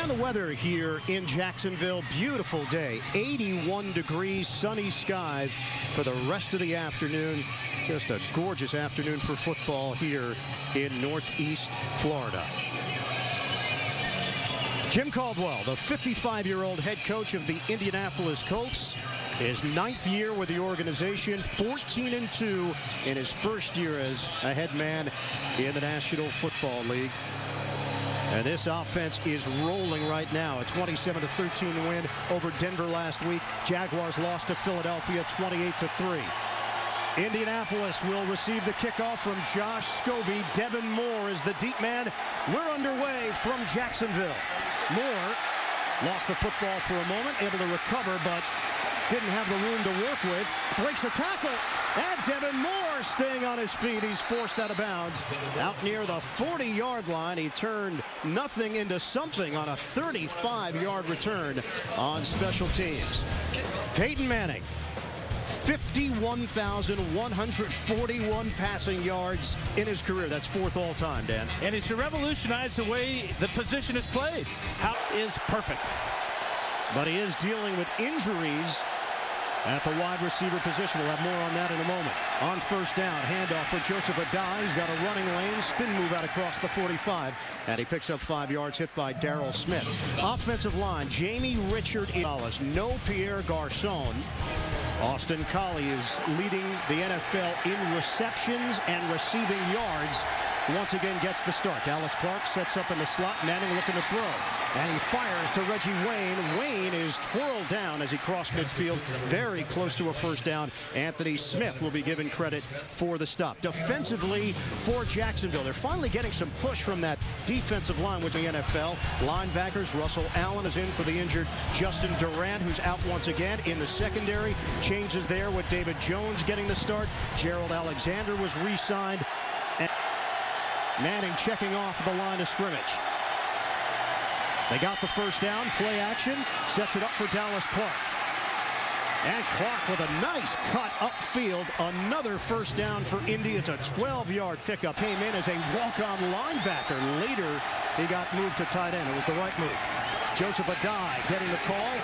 And the weather here in Jacksonville, beautiful day, 81 degrees, sunny skies for the rest of the afternoon. Just a gorgeous afternoon for football here in Northeast Florida. Jim Caldwell, the 55-year-old head coach of the Indianapolis Colts, his 9th year with the organization, 14-2 in his first year as a head man in the National Football League. And this offense is rolling right now. A 27-13 win over Denver last week. Jaguars lost to Philadelphia 28-3. Indianapolis will receive the kickoff from Josh Scobie. Devin Moore is the deep man. We're underway from Jacksonville. Moore lost the football for a moment, able to recover, but didn't have the room to work with. Breaks a tackle. And Devin Moore staying on his feet. He's forced out of bounds. Out near the 40-yard line. He turned nothing into something on a 35-yard return on special teams. Peyton Manning, 51,141 passing yards in his career. That's 4th all time, Dan. And he's to revolutionize the way the position is played. How is perfect. But he is dealing with injuries at the wide receiver position. We'll have more on that in a moment. On first down, handoff for Joseph Adai. He's got a running lane, spin move out across the 45, and he picks up 5 yards, hit by Darrell Smith. Offensive line, Jamie Richard Wallace, no Pierre Garçon. Austin Collie is leading the NFL in receptions and receiving yards. Once again gets the start. Dallas Clark sets up in the slot. Manning looking to throw. And he fires to Reggie Wayne. Wayne is twirled down as he crossed midfield. Very close to a first down. Anthony Smith will be given credit for the stop. Defensively for Jacksonville, they're finally getting some push from that defensive line with the NFL. Linebackers, Russell Allen is in for the injured Justin Durant, who's out once again. In the secondary, changes there with David Jones getting the start. Gerald Alexander was re-signed. And Manning checking off the line of scrimmage. They got the first down, play action, sets it up for Dallas Clark. And Clark with a nice cut upfield, another first down for Indy. It's a 12-yard pickup. Came in as a walk-on linebacker. Later, he got moved to tight end. It was the right move. Joseph Adai getting the call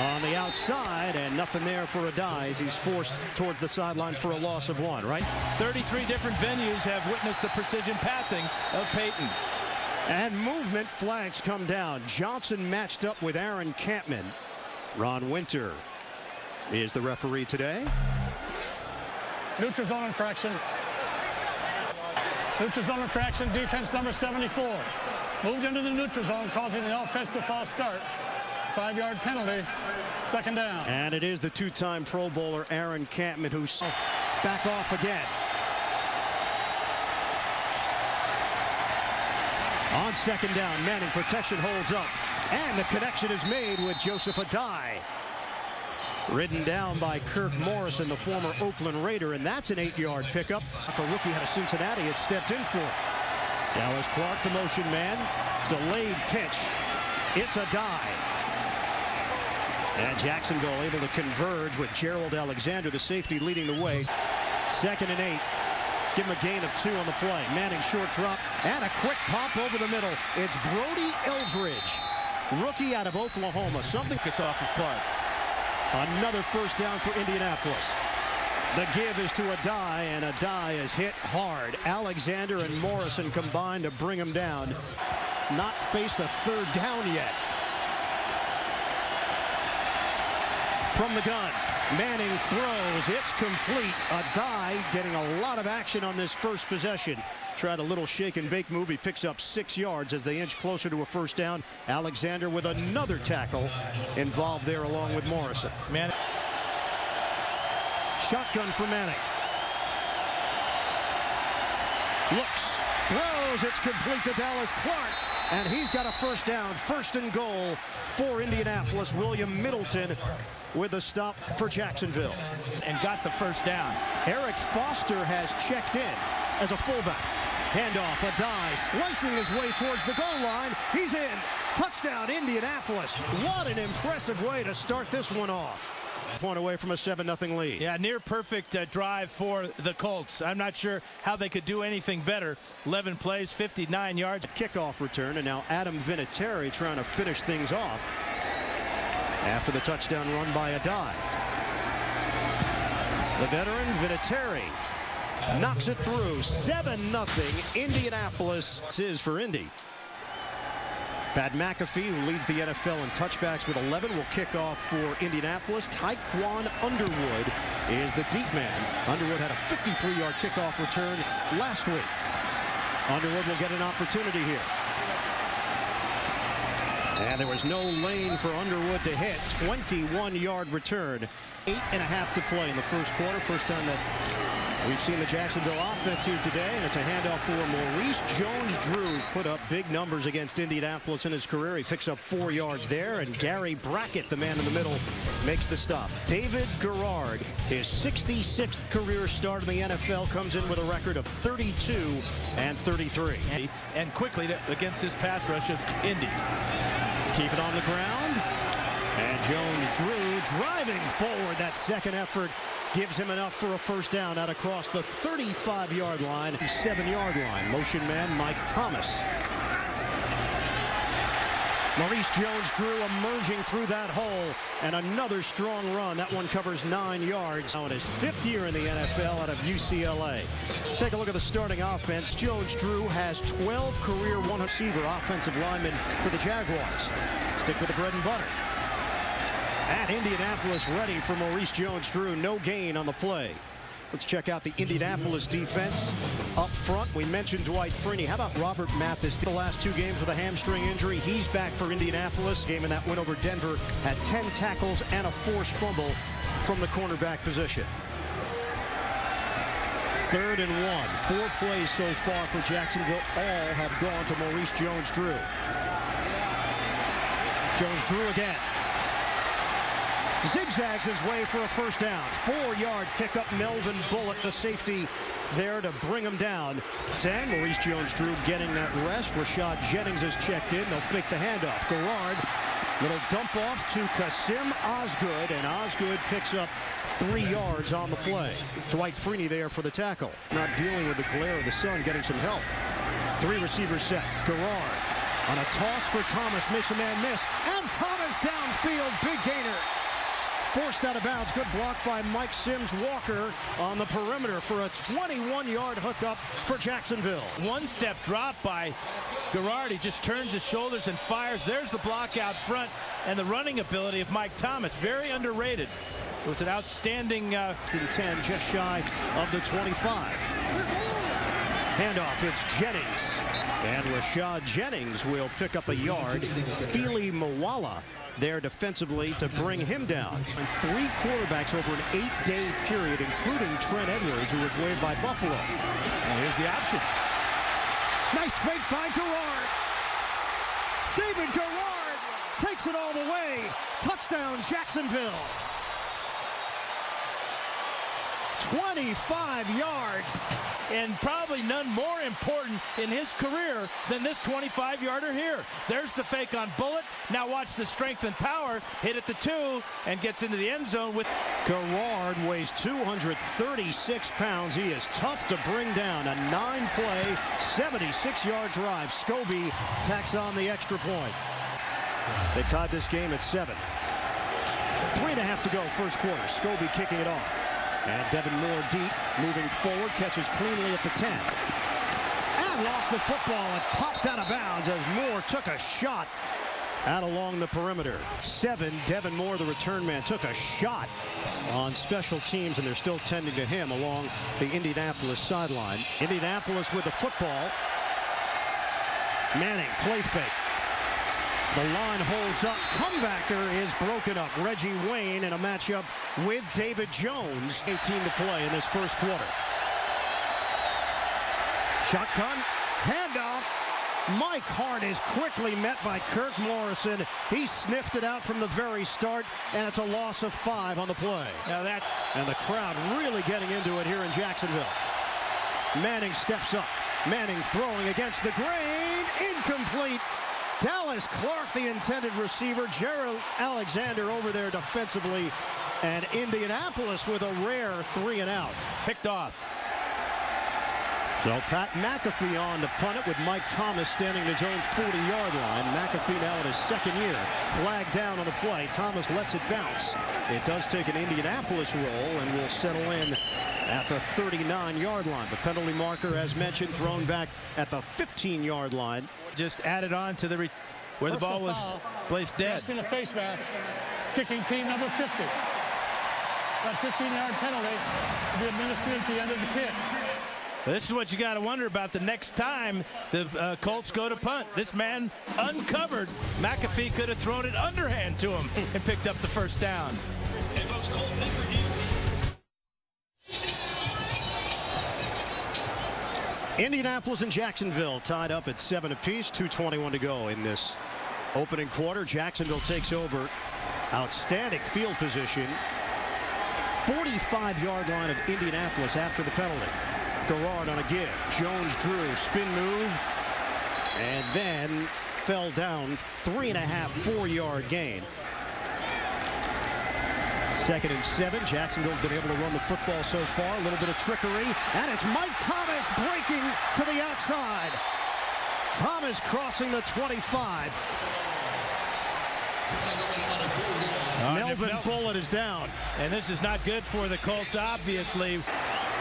on the outside, and nothing there for Adai as he's forced towards the sideline for a loss of 1, right? 33 different venues have witnessed the precision passing of Peyton. And movement flags come down. Johnson matched up with Aaron Campman. Ron Winter is the referee today. Neutral zone infraction. Neutral zone infraction, defense number 74. Moved into the neutral zone, causing the offensive false start. 5-yard penalty, second down. And it is the 2-time Pro Bowler Aaron Campman who's back off again. On second down, Manning protection holds up. And the connection is made with Joseph Adai. Ridden down by Kirk Morrison, the former Oakland Raider, and that's an 8-yard pickup. A rookie out of Cincinnati had stepped in for him. Dallas Clark, the motion man. Delayed pitch. It's Adai. And Jacksonville able to converge with Gerald Alexander, the safety, leading the way. 2nd and 8. Give him a gain of 2 on the play. Manning short drop and a quick pop over the middle. It's Brody Eldridge, rookie out of Oklahoma. Something gets off of Clark. Another first down for Indianapolis. The give is to Adai, and Adai is hit hard. Alexander and Morrison combined to bring him down. Not faced a 3rd down yet. From the gun, Manning throws. It's complete. Adai getting a lot of action on this first possession. Tried a little shake and bake move. He picks up 6 yards as they inch closer to a first down. Alexander with another tackle involved there along with Morrison. Manning. Shotgun for Manning. Looks, throws. It's complete to Dallas Clark. And he's got a first down. 1st and goal for Indianapolis. William Middleton with a stop for Jacksonville. And got the first down. Eric Foster has checked in as a fullback. Handoff, Adai slicing his way towards the goal line. He's in. Touchdown, Indianapolis. What an impressive way to start this one off. Point away from a 7-0 lead. Yeah, near perfect drive for the Colts. I'm not sure how they could do anything better. 11 plays, 59 yards. Kickoff return, and now Adam Vinatieri trying to finish things off after the touchdown run by Adai. The veteran Vinatieri knocks it through. 7-0 Indianapolis is for Indy. Pat McAfee, who leads the NFL in touchbacks with 11, will kick off for Indianapolis. Tyquan Underwood is the deep man. Underwood had a 53-yard kickoff return last week. Underwood will get an opportunity here. And there was no lane for Underwood to hit. 21-yard return. 8.5 to play in the first quarter. First time that we've seen the Jacksonville offense here today. And it's a handoff for Maurice Jones-Drew. Put up big numbers against Indianapolis in his career. He picks up 4 yards there. And Gary Brackett, the man in the middle, makes the stop. David Garrard, his 66th career start in the NFL, comes in with a record of 32 and 33. And quickly against his pass rush of Indy. Keep it on the ground. And Jones-Drew driving forward. That second effort gives him enough for a first down out across the 35-yard line, 7-yard line. Motion man Mike Thomas. Maurice Jones-Drew emerging through that hole, and another strong run. That one covers 9 yards. Now in his 5th year in the NFL out of UCLA. Take a look at the starting offense. Jones-Drew has 12 career one receiver offensive linemen for the Jaguars. Stick with the bread and butter. At Indianapolis, ready for Maurice Jones-Drew. No gain on the play. Let's check out the Indianapolis defense up front. We mentioned Dwight Freeney. How about Robert Mathis? The last 2 games with a hamstring injury. He's back for Indianapolis. Game in that win over Denver had 10 tackles and a forced fumble from the cornerback position. 3rd and 1. 4 plays so far for Jacksonville. All have gone to Maurice Jones-Drew. Jones-Drew again. Zigzags his way for a first down. 4-yard pickup. Melvin Bullock, the safety, there to bring him down. 10. Maurice Jones-Drew getting that rest. Rashad Jennings is checked in. They'll fake the handoff. Garrard, little dump off to Kasim Osgood, and Osgood picks up 3 yards on the play. Dwight Freeney there for the tackle. Not dealing with the glare of the sun, getting some help. 3 receivers set. Garrard on a toss for Thomas, makes a man miss, and Thomas downfield, big gainer. Forced out of bounds. Good block by Mike Sims-Walker on the perimeter for a 21-yard hookup for Jacksonville. One-step drop by Garrard. He just turns his shoulders and fires. There's the block out front, and the running ability of Mike Thomas. Very underrated. It was an outstanding 10, just shy of the 25. Handoff, it's Jennings. And Rashad Jennings will pick up a yard. Fili Moala there defensively to bring him down. And 3 quarterbacks over an 8-day period, including Trent Edwards, who was waived by Buffalo. And here's the option. Nice fake by Garrard. David Garrard takes it all the way. Touchdown, Jacksonville. 25 yards. And probably none more important in his career than this 25-yarder here. There's the fake on Bullock. Now watch the strength and power. Hit at the 2 and gets into the end zone with... Garrard weighs 236 pounds. He is tough to bring down. A 9-play, 76-yard drive. Scobie tacks on the extra point. They tied this game at 7. 3.5 to go first quarter. Scobie kicking it off. And Devin Moore deep, moving forward, catches cleanly at the 10. And lost the football and popped out of bounds as Moore took a shot out along the perimeter. 7, Devin Moore, the return man, took a shot on special teams, and they're still tending to him along the Indianapolis sideline. Indianapolis with the football. Manning, play fake. The line holds up. Comebacker is broken up. Reggie Wayne in a matchup with David Jones. 18 to play in this first quarter. Shotgun. Handoff. Mike Hart is quickly met by Kirk Morrison. He sniffed it out from the very start, and it's a loss of 5 on the play. Now that... And the crowd really getting into it here in Jacksonville. Manning steps up. Manning throwing against the grain. Incomplete. Dallas Clark, the intended receiver. Gerald Alexander over there defensively And Indianapolis with a rare 3-and-out. Picked off. So Pat McAfee on to punt it with Mike Thomas standing at his own 40-yard line. McAfee now in his second year. Flag down on the play. Thomas lets it bounce. It does take an Indianapolis roll and will settle in at the 39-yard line. The penalty marker, as mentioned, thrown back at the 15-yard line. Just added on to the where the ball was placed dead. In a face mask. Kicking team number 50. That 15-yard penalty will be administered at the end of the kick. This is what you got to wonder about the next time the Colts go to punt. This man uncovered. McAfee could have thrown it underhand to him and picked up the first down. Indianapolis and Jacksonville tied up at 7 apiece. 2:21 to go in this opening quarter. Jacksonville takes over. Outstanding field position. 45-yard line of Indianapolis after the penalty. Garrard on a give. Jones drew. Spin move. And then fell down. 3.5, 4-yard gain. 2nd and 7. Jacksonville's been able to run the football so far. A little bit of trickery. And it's Mike Thomas breaking to the outside. Thomas crossing the 25. Melvin Bullitt is down. And this is not good for the Colts, obviously.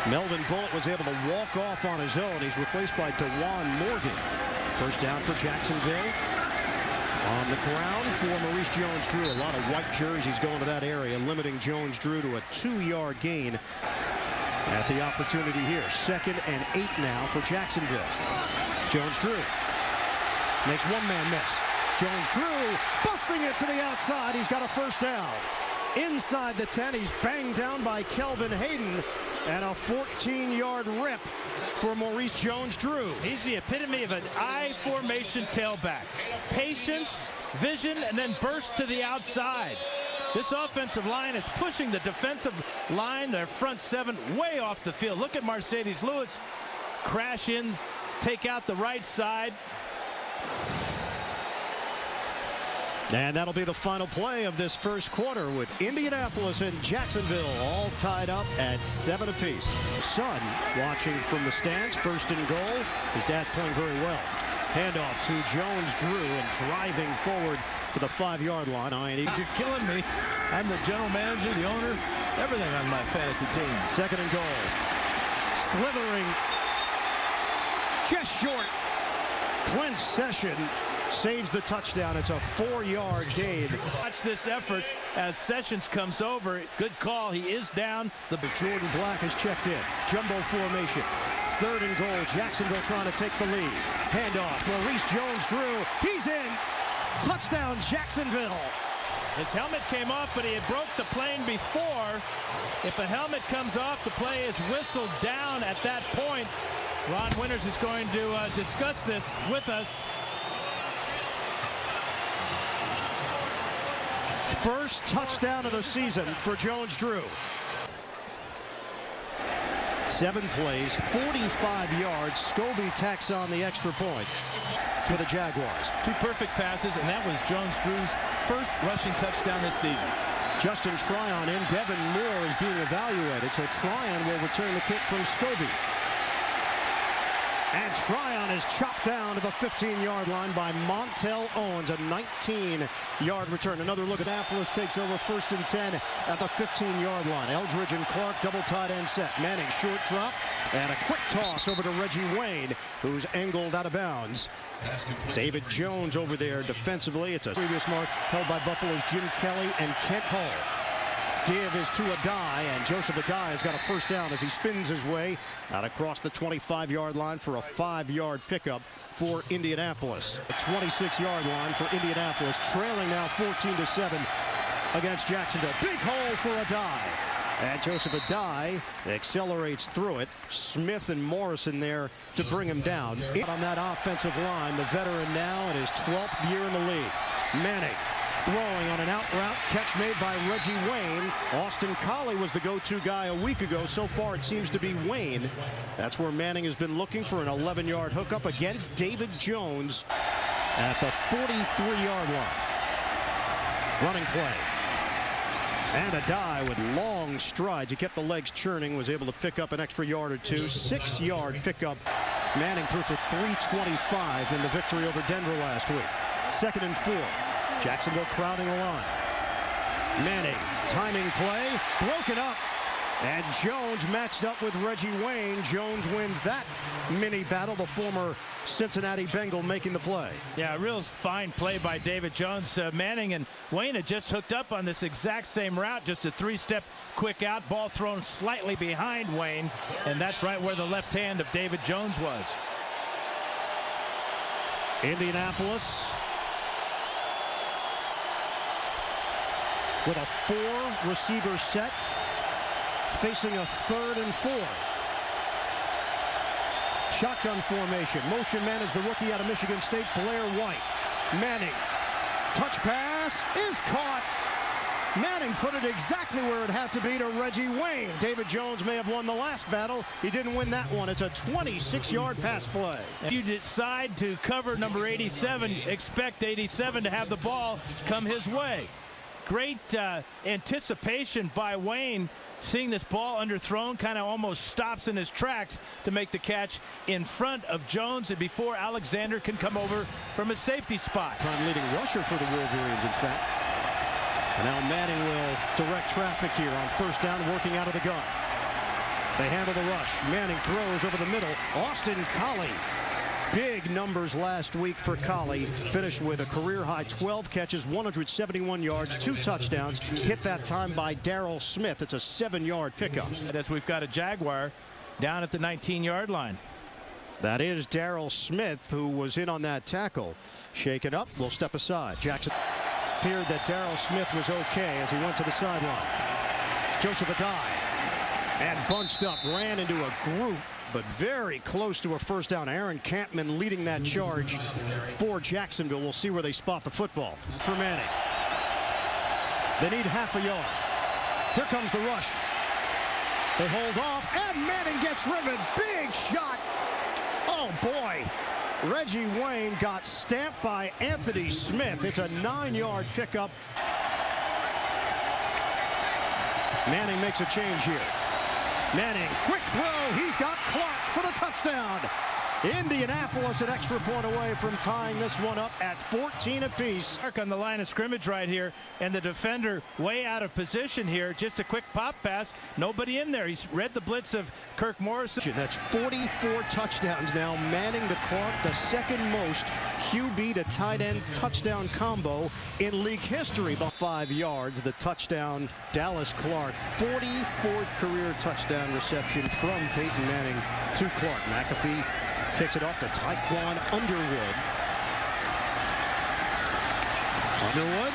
Melvin Bullitt was able to walk off on his own. He's replaced by DeJuan Morgan. First down for Jacksonville. On the ground for Maurice Jones-Drew. A lot of white jerseys going to that area, limiting Jones-Drew to a 2-yard gain at the opportunity here. 2nd and 8 now for Jacksonville. Jones-Drew makes one-man miss. Jones-Drew busting it to the outside. He's got a first down. Inside the 10, he's banged down by Kelvin Hayden. And a 14-yard rip for Maurice Jones-Drew. He's the epitome of an I formation tailback. Patience, vision, and then burst to the outside. This offensive line is pushing the defensive line, their front seven, way off the field. Look at Mercedes Lewis crash in, take out the right side. And that'll be the final play of this first quarter with Indianapolis and Jacksonville all tied up at 7 apiece. Son watching from the stands, 1st and goal. His dad's playing very well. Handoff to Jones-Drew and driving forward to the 5-yard line. You're killing me. I'm the general manager, the owner, everything on my fantasy team. 2nd and goal. Slithering just short. Clint Session saves the touchdown. It's a 4-yard gain. Watch this effort as Sessions comes over. Good call. He is down. The Jordan Black has checked in. Jumbo formation. 3rd and goal. Jacksonville trying to take the lead. Handoff. Maurice Jones-Drew. He's in. Touchdown, Jacksonville. His helmet came off, but he had broke the plane before. If a helmet comes off, the play is whistled down at that point. Ron Winters is going to discuss this with us. First touchdown of the season for Jones-Drew. 7 plays, 45 yards. Scobie tacks on the extra point for the Jaguars. 2 perfect passes, and that was Jones-Drew's first rushing touchdown this season. Justin Tryon in. Devin Moore is being evaluated, so Tryon will return the kick from Scobie. And Tryon is chopped down to the 15-yard line by Montel Owens, a 19-yard return. Another look at Indianapolis takes over 1st and 10 at the 15-yard line. Eldridge and Clark double tight end set. Manning short drop and a quick toss over to Reggie Wayne, who's angled out of bounds. David Jones over there defensively. It's a previous mark held by Buffalo's Jim Kelly and Kent Hull. Give is to Adai, and Joseph Adai has got a first down as he spins his way out across the 25-yard line for a 5-yard pickup for Indianapolis. The 26-yard line for Indianapolis, trailing now 14-7 against Jacksonville. Big hole for Adai. And Joseph Adai accelerates through it. Smith and Morrison there to bring him down. On that offensive line, the veteran now in his 12th year in the league. Manning throwing on an out route, catch made by Reggie Wayne. Austin Collie was the go-to guy a week ago. So far it seems to be Wayne. That's where Manning has been looking for an 11-yard hookup against David Jones at the 43-yard line. Running play. And a die with long strides. He kept the legs churning, was able to pick up an extra yard or two. 6-yard pickup. Manning threw for 325 in the victory over Denver last week. 2nd and 4. Jacksonville crowding the line. Manning, timing play, broken up. And Jones matched up with Reggie Wayne. Jones wins that mini battle, the former Cincinnati Bengal making the play. Yeah, a real fine play by David Jones. Manning and Wayne had just hooked up on this exact same route, just a 3-step quick out, ball thrown slightly behind Wayne, and that's right where the left hand of David Jones was. Indianapolis with a 4-receiver set, facing a 3rd and 4. Shotgun formation. Motion man is the rookie out of Michigan State, Blair White. Manning. Touch pass is caught. Manning put it exactly where it had to be to Reggie Wayne. David Jones may have won the last battle. He didn't win that one. It's a 26-yard pass play. If you decide to cover number 87, expect 87 to have the ball come his way. Great anticipation by Wayne, seeing this ball underthrown, kind of almost stops in his tracks to make the catch in front of Jones and before Alexander can come over from his safety spot. Time leading rusher for the Wolverines, in fact. And now Manning will direct traffic here on 1st down, working out of the gun. They handle the rush. Manning throws over the middle. Austin Collie. Big numbers last week for Collie. Finished with a career-high 12 catches, 171 yards, 2 touchdowns. Hit that time by Darrell Smith. It's a 7-yard pickup. As we've got a Jaguar down at the 19-yard line. That is Darrell Smith, who was in on that tackle. Shaken up, will step aside. Jackson appeared that Darrell Smith was okay as he went to the sideline. Joseph Adai. And bunched up, ran into a group, but very close to a 1st down. Aaron Campman leading that charge for Jacksonville. We'll see where they spot the football for Manning. They need half a yard. Here comes the rush. They hold off, and Manning gets riveted. Big shot. Oh, boy. Reggie Wayne got stamped by Anthony Smith. It's a 9-yard pickup. Manning makes a change here. Manning, quick throw. He's got Clark for the touchdown. Indianapolis an extra point away from tying this one up at 14 apiece. Clark on the line of scrimmage right here, and the defender way out of position here. Just a quick pop pass. Nobody in there. He's read the blitz of Kirk Morrison. That's 44 touchdowns now. Manning to Clark, the 2nd most QB to tight end touchdown combo in league history. About 5 yards, the touchdown. Dallas Clark, 44th career touchdown reception from Peyton Manning to Clark. McAfee kicks it off to Tyquan Underwood. Underwood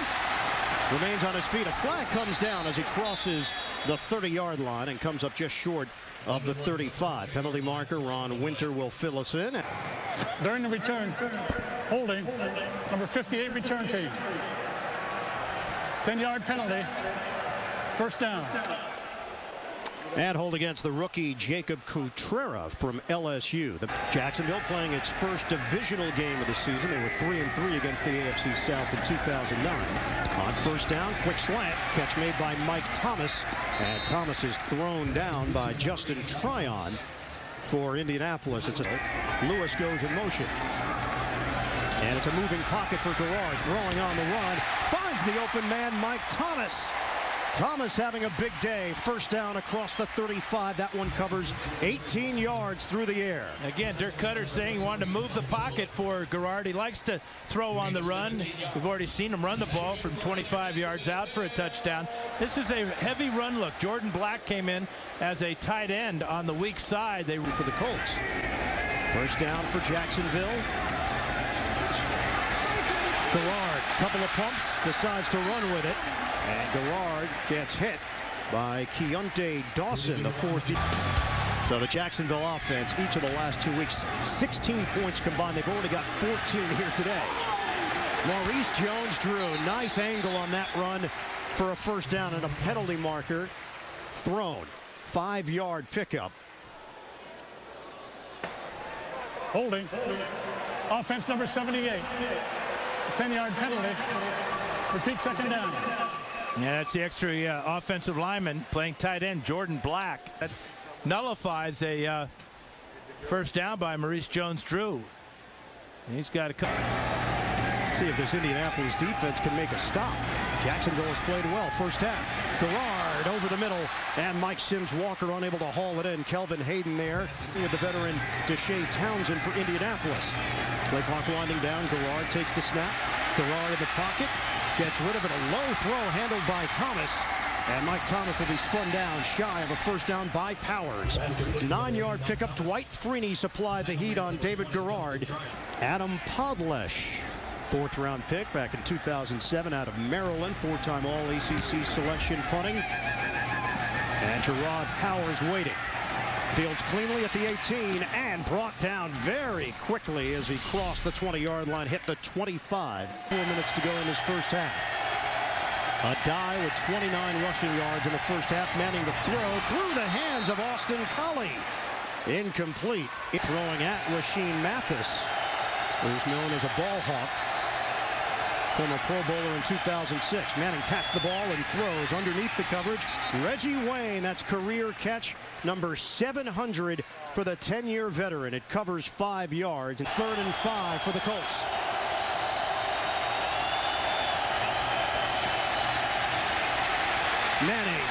remains on his feet. A flag comes down as he crosses the 30-yard line and comes up just short of the 35. Penalty marker Ron Winter will fill us in. During the return, holding, number 58 return team. 10-yard penalty, 1st down. And hold against the rookie Jacob Cutrera from LSU. Jacksonville playing its first divisional game of the season. They were 3-3 against the AFC South in 2009. On 1st down, quick slant, catch made by Mike Thomas. And Thomas is thrown down by Justin Tryon for Indianapolis. Lewis goes in motion. And it's a moving pocket for Garrard, throwing on the run. Finds the open man, Mike Thomas. Thomas having a big day. 1st down across the 35. That one covers 18 yards through the air. Again, Dirk Cutter saying he wanted to move the pocket for Garrard. He likes to throw on the run. We've already seen him run the ball from 25 yards out for a touchdown. This is a heavy run look. Jordan Black came in as a tight end on the weak side. They for the Colts. 1st down for Jacksonville. Garrard, couple of pumps, decides to run with it. And Garrard gets hit by Keontae Dawson, the 4th. So the Jacksonville offense, each of the last 2 weeks, 16 points combined. They've only got 14 here today. Maurice Jones-Drew, nice angle on that run for a 1st down and a penalty marker thrown. 5-yard pickup. Holding. Offense number 78. 10-yard penalty. Repeat 2nd down. Yeah, that's the extra offensive lineman playing tight end, Jordan Black. That nullifies a first down by Maurice Jones-Drew. He's got a couple. See if this Indianapolis defense can make a stop. Jacksonville has played well first half. Garrard over the middle, and Mike Sims-Walker unable to haul it in. Kelvin Hayden there with the veteran Deshae Townsend for Indianapolis. Play clock winding down. Garrard takes the snap. Garrard in the pocket. Gets rid of it. A low throw handled by Thomas. And Mike Thomas will be spun down shy of a first down by Powers. 9-yard pickup. Dwight Freeney supplied the heat on David Garrard. Adam Podlesh, 4th-round pick back in 2007 out of Maryland. 4-time All-ACC selection punting. And Gerard Powers waiting. Fields cleanly at the 18 and brought down very quickly as he crossed the 20-yard line, hit the 25. 4 minutes to go in his first half. Adai with 29 rushing yards in the first half, manning the throw through the hands of Austin Collie. Incomplete. Throwing at Rashean Mathis, who's known as a ball hawk. Former Pro Bowler in 2006. Manning pats the ball and throws underneath the coverage. Reggie Wayne, that's career catch number 700 for the 10-year veteran. It covers 5 yards. 3rd and 5 for the Colts. Manning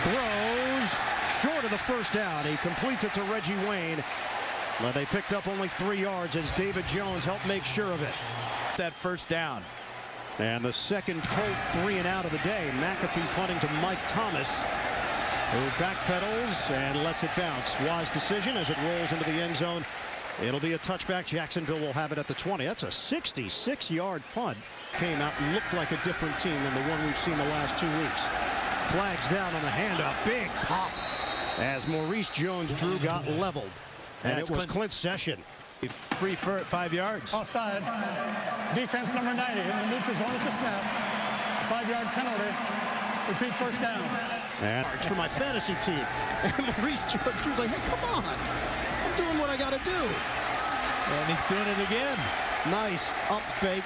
throws short of the first down. He completes it to Reggie Wayne. Well, they picked up only 3 yards as David Jones helped make sure of it. That first down. And the second Colt 3 and out of the day. McAfee punting to Mike Thomas, who backpedals and lets it bounce. Wise decision as it rolls into the end zone. It'll be a touchback. Jacksonville will have it at the 20. That's a 66-yard punt. Came out and looked like a different team than the one we've seen the last 2 weeks. Flags down on the handoff. Big pop as Maurice Jones-Drew got leveled. And it was Clint Session. Free for 5 yards. Offside. Defense number 90 in the neutral zone at the snap. 5-yard penalty. Repeat first down. And for my fantasy team. And Maurice Jones-Drew's like, hey, come on. I'm doing what I got to do. And he's doing it again. Nice up fake.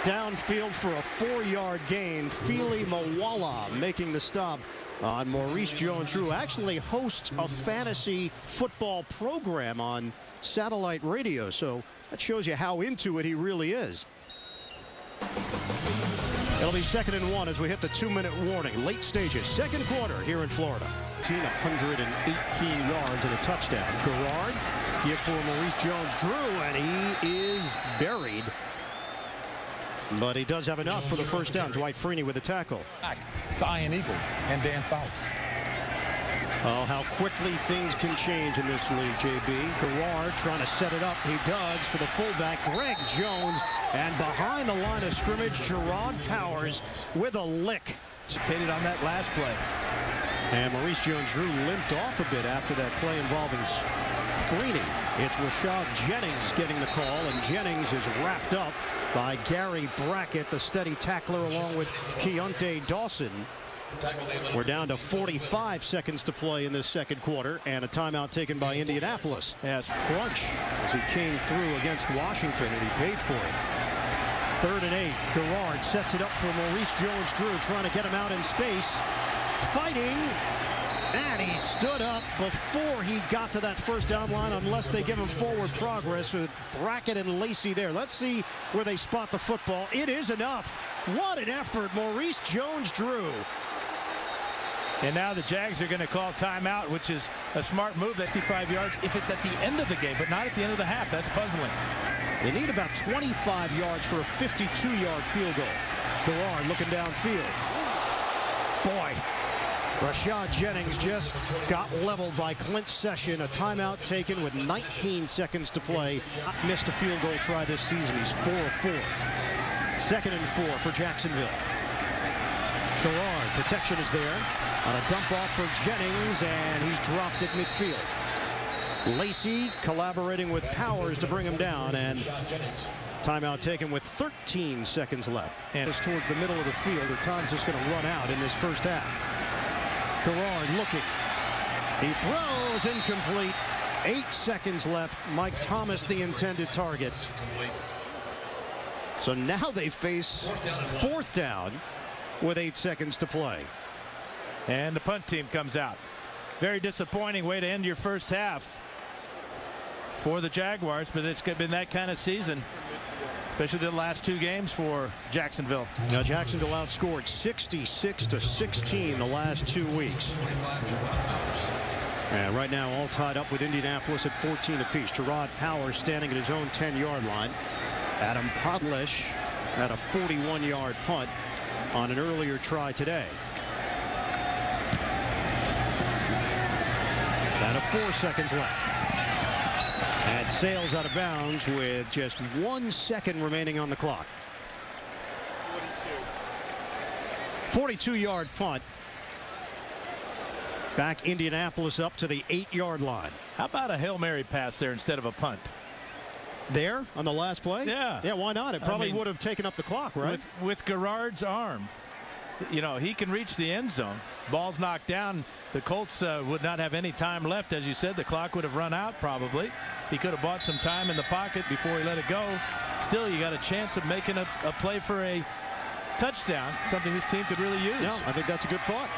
Downfield for a 4-yard gain. Fili Mawala making the stop on Maurice Jones-Drew. Actually hosts a fantasy football program on satellite radio, so that shows you how into it he really is. It'll be 2nd and 1 as we hit the 2-minute warning. Late stages, second quarter here in Florida. 118 yards and a touchdown. Garrard give for Maurice Jones-Drew, and he is buried. But he does have enough for the first down. Dwight Freeney with the tackle. Back to Iron Eagle and Dan Fouts. Oh, how quickly things can change in this league, JB. Garrard trying to set it up. He does for the fullback, Greg Jones. And behind the line of scrimmage, Gerard Powers with a lick. Hesitated on that last play. And Maurice Jones-Drew limped off a bit after that play involving Freeney. It's Rashad Jennings getting the call, and Jennings is wrapped up by Gary Brackett, the steady tackler, along with Keontae Dawson. We're down to 45 seconds to play in this second quarter, and a timeout taken by Indianapolis. Yes, crunch as he came through against Washington, and he paid for it. 3rd and 8. Garrard sets it up for Maurice Jones-Drew, trying to get him out in space. Fighting, and he stood up before he got to that first down line, unless they give him forward progress with Brackett and Lacey there. Let's see where they spot the football. It is enough. What an effort, Maurice Jones-Drew. And now the Jags are going to call timeout, which is a smart move. That's 65 yards if it's at the end of the game, but not at the end of the half. That's puzzling. They need about 25 yards for a 52-yard field goal. Garrard looking downfield. Boy, Rashad Jennings just got leveled by Clint Session. A timeout taken with 19 seconds to play. Not missed a field goal try this season. He's 4 of 4. 2nd and 4 for Jacksonville. Garrard, protection is there. On a dump off for Jennings, and he's dropped at midfield. Lacey collaborating with Powers to bring him down, and timeout taken with 13 seconds left. And it's towards the middle of the field. The time's just going to run out in this first half. Garrard looking. He throws incomplete. 8 seconds left. Mike Thomas the intended target. So now they face 4th down. with 8 seconds to play. And the punt team comes out. Very disappointing way to end your first half for the Jaguars, but it's been that kind of season, especially the last 2 games for Jacksonville. Now Jacksonville outscored 66-16 the last 2 weeks. And right now all tied up with Indianapolis at 14 apiece. Gerard Power standing at his own 10-yard line. Adam Podlesh had a 41-yard punt on an earlier try today. And 4 seconds left. And sails out of bounds with just 1 second remaining on the clock. 42-yard punt. Back Indianapolis up to the 8-yard line. How about a Hail Mary pass there instead of a punt? There on the last play? Yeah. Yeah, why not? It probably would have taken up the clock, right? With Garrard's arm, you know, he can reach the end zone. Ball's knocked down. The Colts would not have any time left. As you said, the clock would have run out probably. He could have bought some time in the pocket before he let it go. Still, you got a chance of making a play for a touchdown, something this team could really use. No, I think that's a good thought.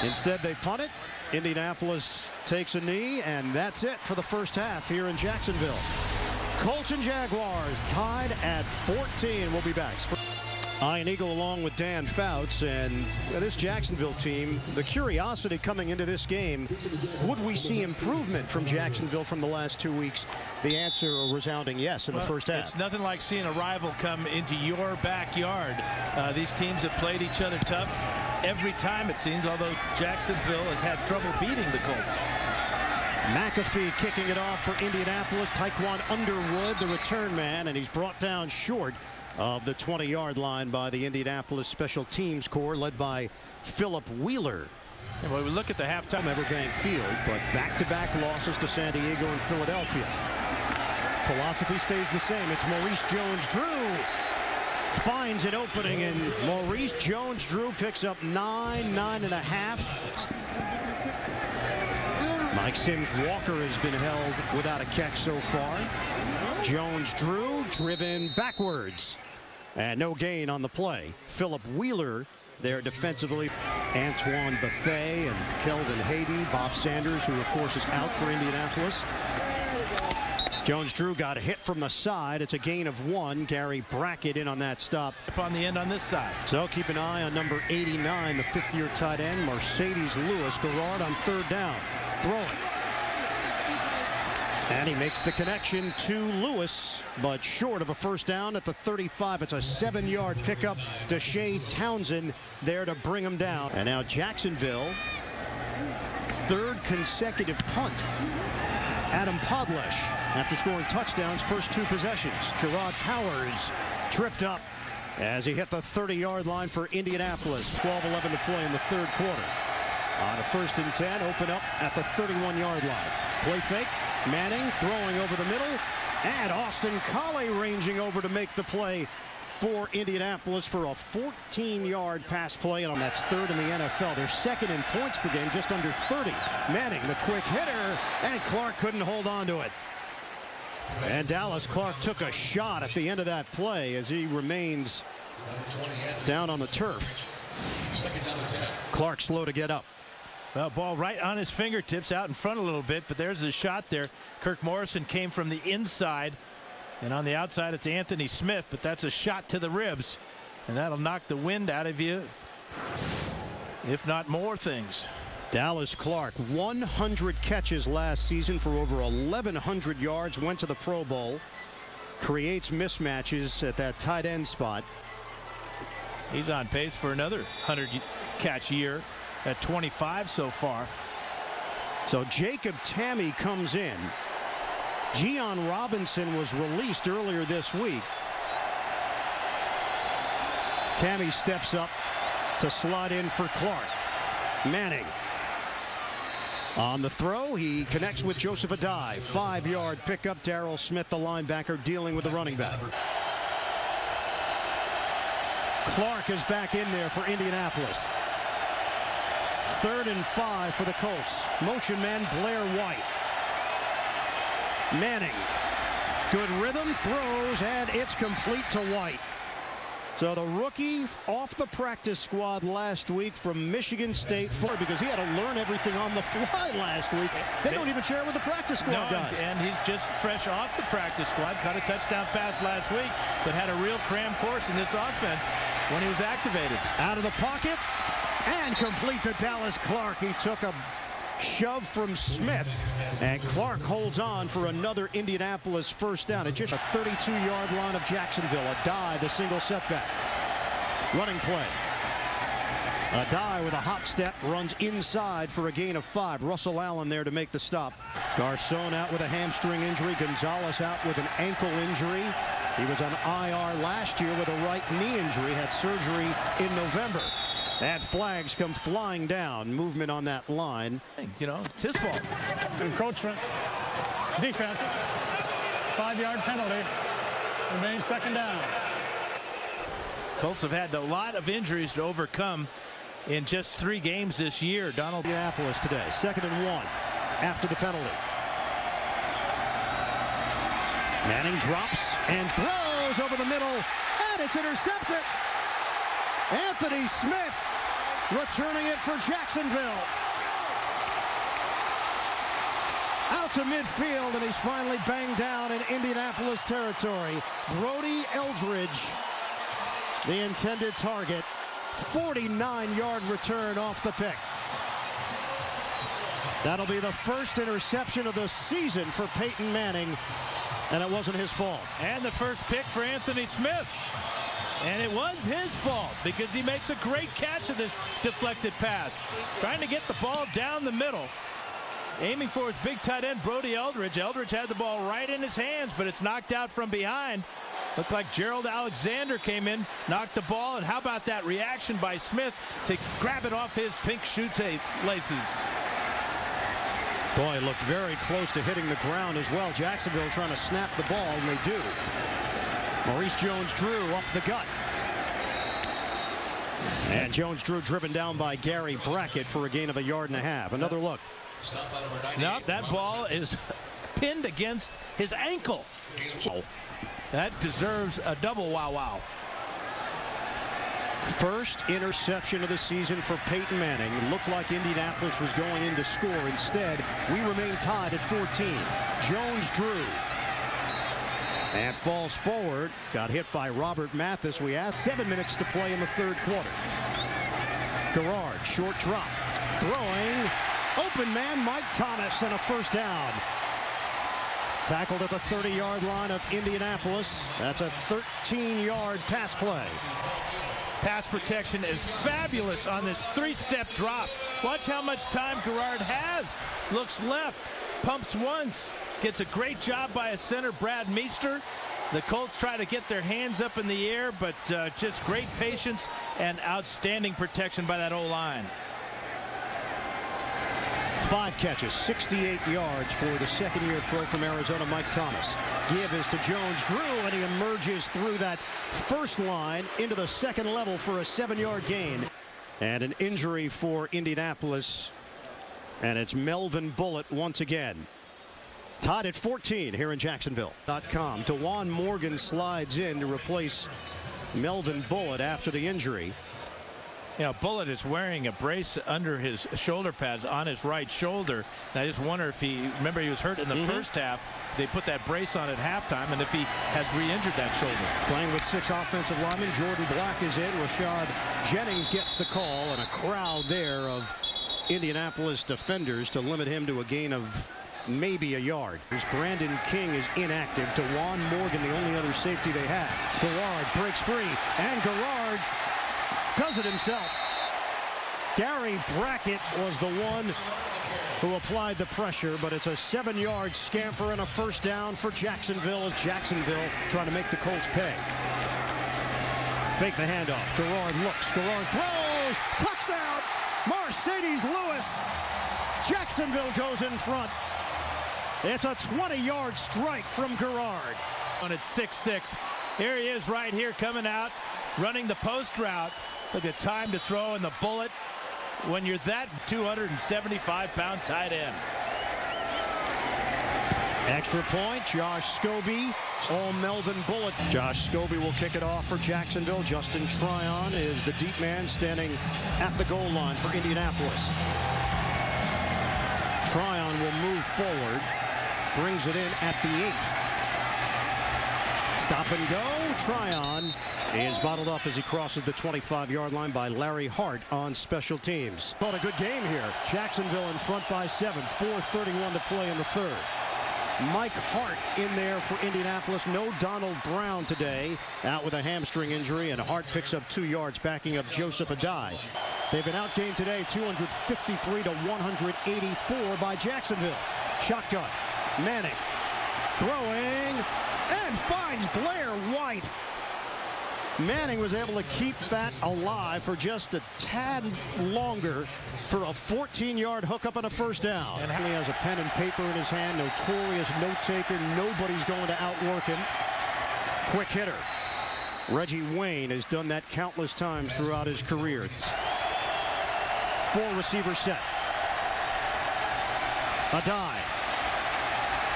Instead, they punt it. Indianapolis takes a knee, and that's it for the first half here in Jacksonville. Colts and Jaguars tied at 14. We'll be back. Ian Eagle along with Dan Fouts, and this Jacksonville team, the curiosity coming into this game, would we see improvement from Jacksonville from the last 2 weeks? The answer a resounding yes in the first half. It's nothing like seeing a rival come into your backyard. These teams have played each other tough every time, it seems, although Jacksonville has had trouble beating the Colts. McAfee kicking it off for Indianapolis. Tyquan Underwood, the return man, and he's brought down short of the 20-yard line by the Indianapolis Special Teams Corps, led by Philip Wheeler. And when we look at the halftime, Everbank Field, but back-to-back losses to San Diego and Philadelphia. Philosophy stays the same. It's Maurice Jones-Drew finds an opening, and Maurice Jones-Drew picks up 9.5. Mike Sims-Walker has been held without a catch so far. Jones-Drew driven backwards, and no gain on the play. Philip Wheeler there defensively. Antoine Bethea and Kelvin Hayden. Bob Sanders, who of course is out for Indianapolis. Jones-Drew got a hit from the side. It's a gain of 1. Gary Brackett in on that stop. Up on the end on this side. So keep an eye on number 89, the 5th-year tight end, Mercedes Lewis. Garrard on 3rd down. Throwing. And he makes the connection to Lewis, but short of a first down at the 35. It's a 7-yard pickup to Shea Townsend there to bring him down. And now Jacksonville, 3rd consecutive punt. Adam Podlesh, after scoring touchdowns, first 2 possessions. Gerard Powers tripped up as he hit the 30-yard line for Indianapolis. 12-11 to play in the 3rd quarter. On a 1st and 10, open up at the 31-yard line. Play fake. Manning throwing over the middle, and Austin Collie ranging over to make the play for Indianapolis for a 14-yard pass play, and that's 3rd in the NFL. They're 2nd in points per game, just under 30. Manning, the quick hitter, and Clark couldn't hold on to it. And Dallas Clark took a shot at the end of that play as he remains down on the turf. Clark slow to get up. Well, ball right on his fingertips, out in front a little bit, but there's a shot there. Kirk Morrison came from the inside, and on the outside it's Anthony Smith, but that's a shot to the ribs, and that'll knock the wind out of you, if not more things. Dallas Clark, 100 catches last season for over 1,100 yards, went to the Pro Bowl, creates mismatches at that tight end spot. He's on pace for another 100-catch year at 25 so far. So Jacob Tamme comes in. Gian Robinson was released earlier this week. Tamme steps up to slide in for Clark. Manning on the throw. He connects with Joseph Adai. 5-yard pickup. Darrell Smith, the linebacker, dealing with the running back. Clark is back in there for Indianapolis. 3rd and 5 for the Colts. Motion man Blair White. Manning. Good rhythm, throws, and it's complete to White. So the rookie off the practice squad last week from Michigan State, because he had to learn everything on the fly last week. They don't even share with the practice squad guys. And he's just fresh off the practice squad. Caught a touchdown pass last week, but had a real cram course in this offense when he was activated. Out of the pocket and complete to Dallas Clark. He took a shove from Smith, and Clark holds on for another Indianapolis first down at just a 32-yard line of Jacksonville. A die, the single setback. Running play. A die with a hop step, runs inside for a gain of 5. Russell Allen there to make the stop. Garcon out with a hamstring injury. Gonzalez out with an ankle injury. He was on IR last year with a right knee injury, had surgery in November. And flags come flying down. Movement on that line. You know, it's his fault. Encroachment. Defense. 5-yard penalty. Remains second down. Colts have had a lot of injuries to overcome in just 3 games this year. Donald. Indianapolis today. 2nd and 1 after the penalty. Manning drops and throws over the middle. And it's intercepted. Anthony Smith returning it for Jacksonville. Out to midfield, and he's finally banged down in Indianapolis territory. Brody Eldridge, the intended target. 49-yard return off the pick. That'll be the first interception of the season for Peyton Manning, and it wasn't his fault. And the first pick for Anthony Smith. And it was his fault because he makes a great catch of this deflected pass. Trying to get the ball down the middle. Aiming for his big tight end, Brody Eldridge. Eldridge had the ball right in his hands, but it's knocked out from behind. Looked like Gerald Alexander came in, knocked the ball, and how about that reaction by Smith to grab it off his pink shoe laces. Boy, looked very close to hitting the ground as well. Jacksonville trying to snap the ball, and they do. Maurice Jones-Drew up the gut. And Jones-Drew driven down by Gary Brackett for a gain of 1.5 yards. Another look. No, that ball is pinned against his ankle. That deserves a double wow-wow. First interception of the season for Peyton Manning. Looked like Indianapolis was going in to score. Instead, we remain tied at 14. Jones-Drew. And falls forward. Got hit by Robert Mathis. We asked 7 minutes to play in the 3rd quarter. Garrard, short drop. Throwing. Open man, Mike Thomas, and a first down. Tackled at the 30-yard line of Indianapolis. That's a 13-yard pass play. Pass protection is fabulous on this 3-step drop. Watch how much time Garrard has. Looks left, pumps once. Gets a great job by a center, Brad Meester. The Colts try to get their hands up in the air, but just great patience and outstanding protection by that O-line. 5 catches, 68 yards for the second-year pro from Arizona, Mike Thomas. Give is to Jones-Drew, and he emerges through that first line into the second level for a 7-yard gain. And an injury for Indianapolis, and it's Melvin Bullitt once again. Tied at 14 here in Jacksonville.com. DeJuan Morgan slides in to replace Melvin Bullitt after the injury. You know, Bullitt is wearing a brace under his shoulder pads on his right shoulder. And I just wonder if remember he was hurt in the first half. They put that brace on at halftime, and if he has re-injured that shoulder. Playing with 6 offensive linemen, Jordan Black is in. Rashad Jennings gets the call, and a crowd there of Indianapolis defenders to limit him to a gain of maybe a yard. Brandon King is inactive. DeJuan Morgan, the only other safety they have. Garrard breaks free, and Garrard does it himself. Gary Brackett was the one who applied the pressure, but it's a 7-yard scamper and a first down for Jacksonville, as Jacksonville trying to make the Colts pay. Fake the handoff. Garrard looks. Garrard throws. Touchdown. Mercedes Lewis. Jacksonville goes in front. It's a 20-yard strike from Garrard. And it's 6-6. Here he is right here coming out, running the post route. Look at time to throw in the bullet when you're that 275-pound tight end. Extra point, Josh Scobie, all Melvin Bullock. Josh Scobie will kick it off for Jacksonville. Justin Tryon is the deep man standing at the goal line for Indianapolis. Tryon will move forward, brings it in at the 8. Stop and go. Tryon is bottled up as he crosses the 25-yard line by Larry Hart on special teams. Thought a good game here. Jacksonville in front by 7. 4:31 to play in the third. Mike Hart in there for Indianapolis. No Donald Brown today, out with a hamstring injury, and Hart picks up 2 yards, backing up Joseph Adai. They've been outgained today 253 to 184 by Jacksonville. Shotgun. Manning throwing and finds Blair White. Manning was able to keep that alive for just a tad longer for a 14-yard hookup and a first down. And he has a pen and paper in his hand, notorious note taker. Nobody's going to outwork him. Quick hitter. Reggie Wayne has done that countless times throughout his career. 4 receiver set. Adai.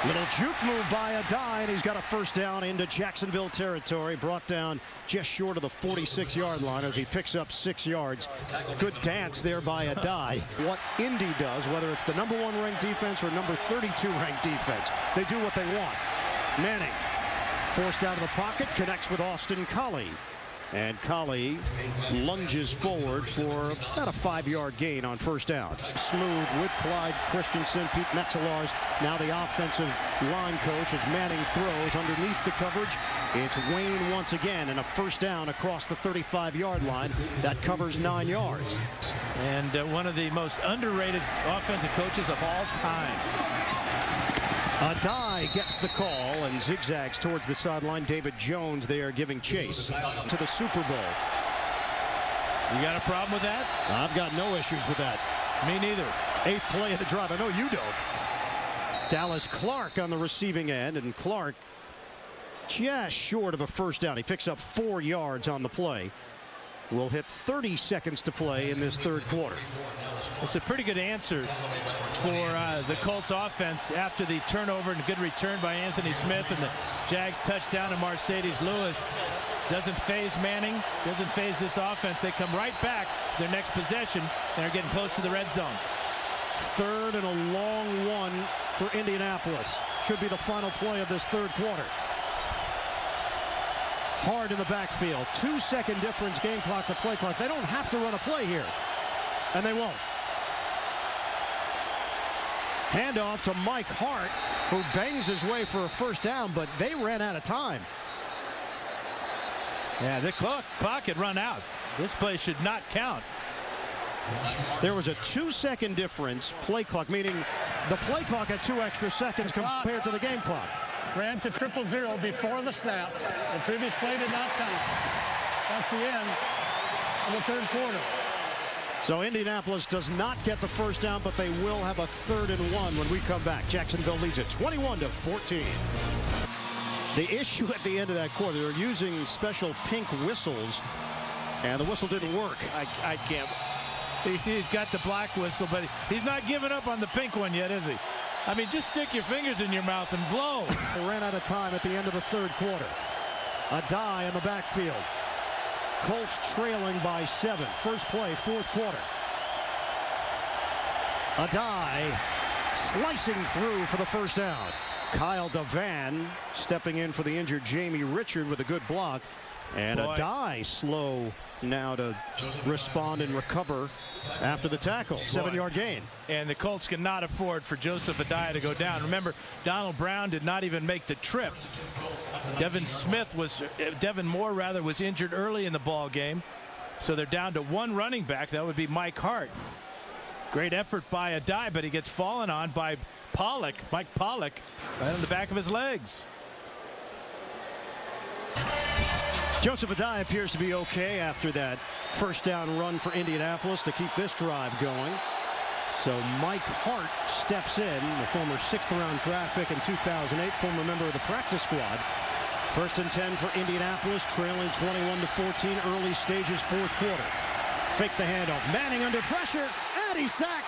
Little juke move by Adai, and he's got a first down into Jacksonville territory. Brought down just short of the 46-yard line as he picks up 6 yards. Good dance there by Adai. What Indy does, whether it's the number 1 ranked defense or number 32 ranked defense, they do what they want. Manning forced out of the pocket, connects with Austin Collie. And Collie lunges forward for about a 5-yard gain on first down. Smooth with Clyde Christensen, Pete Metzelaars, now the offensive line coach as Manning throws underneath the coverage. It's Wayne once again, and a first down across the 35-yard line. That covers 9 yards. And one of the most underrated offensive coaches of all time. Adai gets the call and zigzags towards the sideline. David Jones there giving chase to the Super Bowl. You got a problem with that? I've got no issues with that. Me neither. 8th play of the drive. I know you don't. Dallas Clark on the receiving end, and Clark just short of a first down. He picks up 4 yards on the play. We'll hit 30 seconds to play in this third quarter. It's a pretty good answer for the Colts offense after the turnover and good return by Anthony Smith, and the Jags touchdown to Mercedes Lewis. Doesn't phase Manning, doesn't phase this offense. They come right back their next possession and are getting close to the red zone. 3rd and a long one for Indianapolis. Should be the final play of this third quarter. Hard in the backfield. 2-second difference, game clock to play clock. They don't have to run a play here, and they won't. Handoff to Mike Hart, who bangs his way for a first down, but they ran out of time. Yeah, the clock had run out. This play should not count. There was a 2-second difference, play clock, meaning the play clock had 2 extra seconds compared to the game clock. Ran to 0-0 before the snap. The previous play did not count. That's the end of the third quarter. So Indianapolis does not get the first down, but they will have a 3rd and 1 when we come back. Jacksonville leads it 21-14. The issue at the end of that quarter, they're using special pink whistles, and the whistle didn't work. I can't. He's got the black whistle, but he's not giving up on the pink one yet, is he? I mean, just stick your fingers in your mouth and blow. They ran out of time at the end of the third quarter. Adai in the backfield. Colts trailing by 7. First play, fourth quarter. Adai slicing through for the first down. Kyle DeVan stepping in for the injured Jamie Richard with a good block. And Adai slow now to respond and recover after the tackle. 7-yard gain. And the Colts cannot afford for Joseph Adai to go down. Remember, Donald Brown did not even make the trip. Devin Moore was injured early in the ball game. So they're down to 1 running back. That would be Mike Hart. Great effort by Adai, but he gets fallen on by Mike Pollock, right on the back of his legs. Joseph Adai appears to be okay after that first down run for Indianapolis to keep this drive going. So Mike Hart steps in, the former 6th-round draft pick in 2008, former member of the practice squad. 1st and 10 for Indianapolis, trailing 21-14, early stages, fourth quarter. Fake the handoff. Manning under pressure, and he's sacked.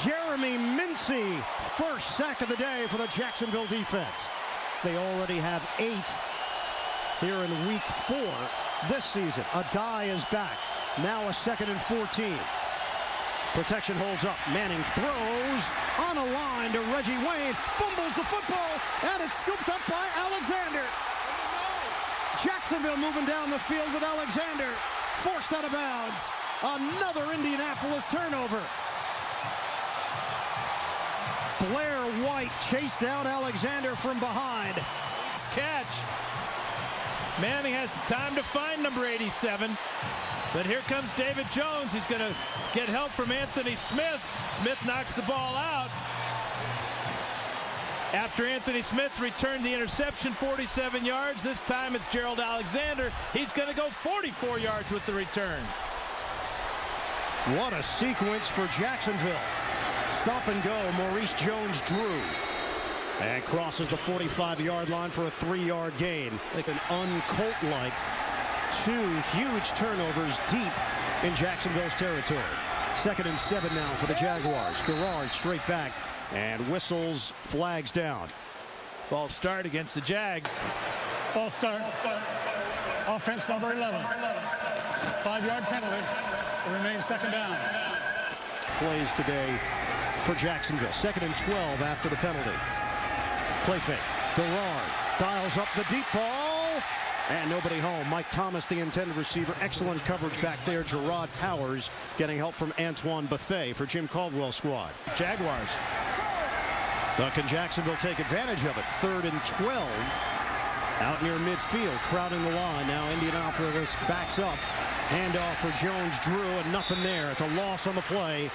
Jeremy Mincy, first sack of the day for the Jacksonville defense. They already have 8 here in week 4 this season. Adai is back. Now a 2nd and 14. Protection holds up. Manning throws on a line to Reggie Wayne. Fumbles the football, and it's scooped up by Alexander. Jacksonville moving down the field with Alexander. Forced out of bounds. Another Indianapolis turnover. Blair White chased down Alexander from behind. Nice catch. Manning has time to find number 87. But here comes David Jones. He's going to get help from Anthony Smith. Smith knocks the ball out. After Anthony Smith returned the interception 47 yards, this time it's Gerald Alexander. He's going to go 44 yards with the return. What a sequence for Jacksonville. Stop and go, Maurice Jones-Drew. And crosses the 45-yard line for a 3-yard gain. Like an un-Colt-like 2 huge turnovers deep in Jacksonville's territory. 2nd and 7 now for the Jaguars. Garrard straight back and whistles, flags down. False start against the Jags. False start. Offense number 11. 5-yard penalty. It remains 2nd down. Plays today for Jacksonville. 2nd and 12 after the penalty. Play fake. Garrard dials up the deep ball. And nobody home. Mike Thomas, the intended receiver. Excellent coverage back there. Gerard Powers getting help from Antoine Bethea for Jim Caldwell's squad. Jaguars. Can Jacksonville take advantage of it? 3rd and 12. Out near midfield, crowding the line. Now Indianapolis backs up. Handoff for Jones-Drew, and nothing there. It's a loss on the play.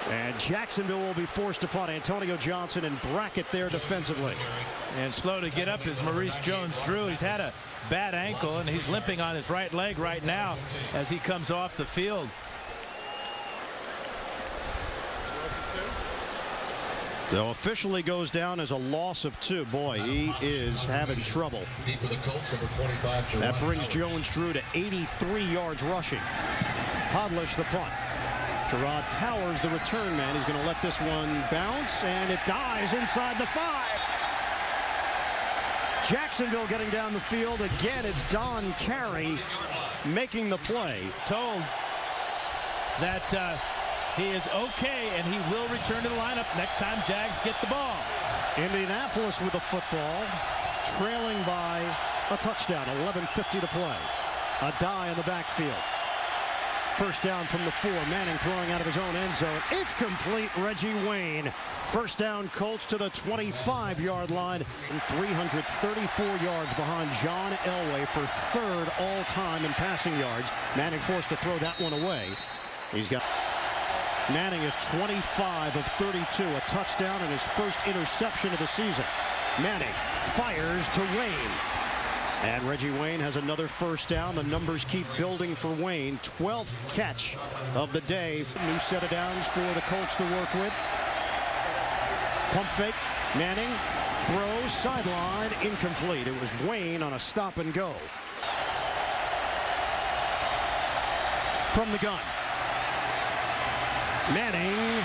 And Jacksonville will be forced to punt. Antonio Johnson and Brackett there defensively. And slow to get up is Maurice Jones-Drew. He's had a bad ankle, and he's limping on his right leg right now as he comes off the field. So officially goes down as a loss of 2. Boy, he is having trouble. Deep for the Colts, number 25. That brings Jones-Drew to 83 yards rushing. Podlish the punt. Gerard Powers, the return man. He's going to let this one bounce, and it dies inside the 5. Jacksonville getting down the field. Again, it's Don Carey making the play. Told that he is okay, and he will return to the lineup next time Jags get the ball. Indianapolis with the football, trailing by a touchdown. 11:50 to play. Adai in the backfield. First down from the 4. Manning throwing out of his own end zone. It's complete. Reggie Wayne. First down, Colts to the 25-yard line. And 334 yards behind John Elway for 3rd all-time in passing yards. Manning forced to throw that one away. He's got... Manning is 25 of 32. A touchdown and his first interception of the season. Manning fires to Wayne. And Reggie Wayne has another first down. The numbers keep building for Wayne. 12th catch of the day. New set of downs for the Colts to work with. Pump fake. Manning throws sideline, incomplete. It was Wayne on a stop and go. From the gun. Manning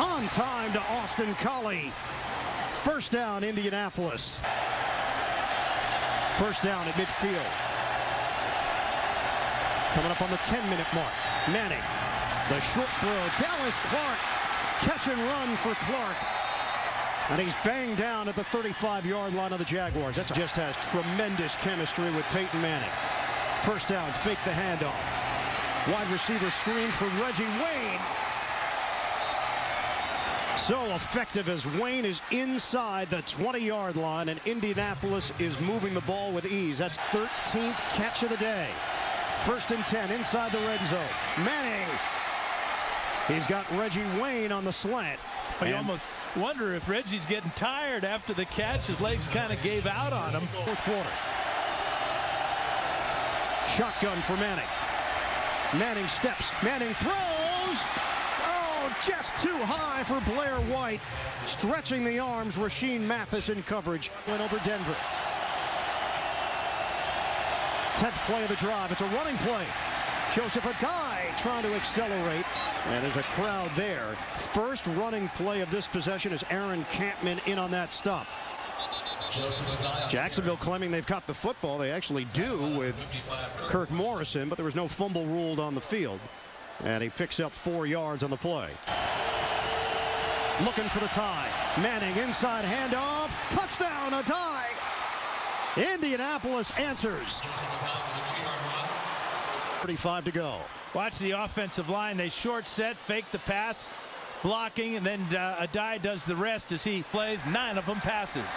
on time to Austin Collie. First down, Indianapolis. First down at midfield. Coming up on the 10-minute mark. Manning, the short throw. Dallas Clark, catch and run for Clark. And he's banged down at the 35-yard line of the Jaguars. That just has tremendous chemistry with Peyton Manning. First down, fake the handoff. Wide receiver screen for Reggie Wayne. So effective as Wayne is inside the 20-yard line, and Indianapolis is moving the ball with ease. That's 13th catch of the day. First and 10 inside the red zone. Manning. He's got Reggie Wayne on the slant. You almost wonder if Reggie's getting tired after the catch. His legs kind of gave out on him. Fourth quarter. Shotgun for Manning. Manning steps. Manning throws. Oh, just too high for Blair White. Stretching the arms. Rashean Mathis in coverage. Went over Denver. 10th play of the drive. It's a running play. Joseph Adai trying to accelerate, and there's a crowd there. First running play of this possession is Aaron Campman in on that stop. Jacksonville claiming they've got the football. They actually do with Kirk Morrison, but there was no fumble ruled on the field. And he picks up 4 yards on the play. Looking for the tie. Manning inside handoff. Touchdown, a tie. Indianapolis answers. 35 to go. Watch the offensive line. They short set, fake the pass, blocking, and then Adai does the rest as he plays. 9 of them passes.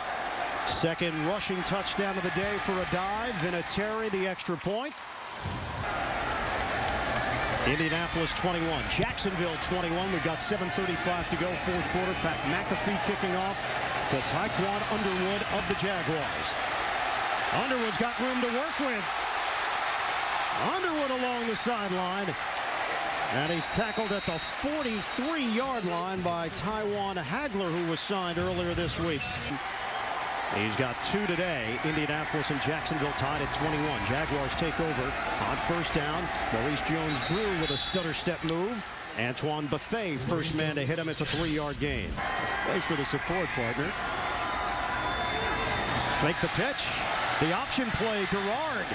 Second rushing touchdown of the day for Adai. Vinatieri the extra point. Indianapolis 21, Jacksonville 21. We've got 7:35 to go, fourth quarter. Pat McAfee kicking off to Tyquan Underwood of the Jaguars. Underwood's got room to work with. Underwood along the sideline. And he's tackled at the 43-yard line by Tywan Hagler, who was signed earlier this week. He's got 2 today. Indianapolis and Jacksonville tied at 21. Jaguars take over on first down. Maurice Jones-Drew with a stutter step move. Antoine Bethea, first man to hit him. It's a 3-yard gain. Thanks for the support, partner. Fake the pitch. The option play, Garrard.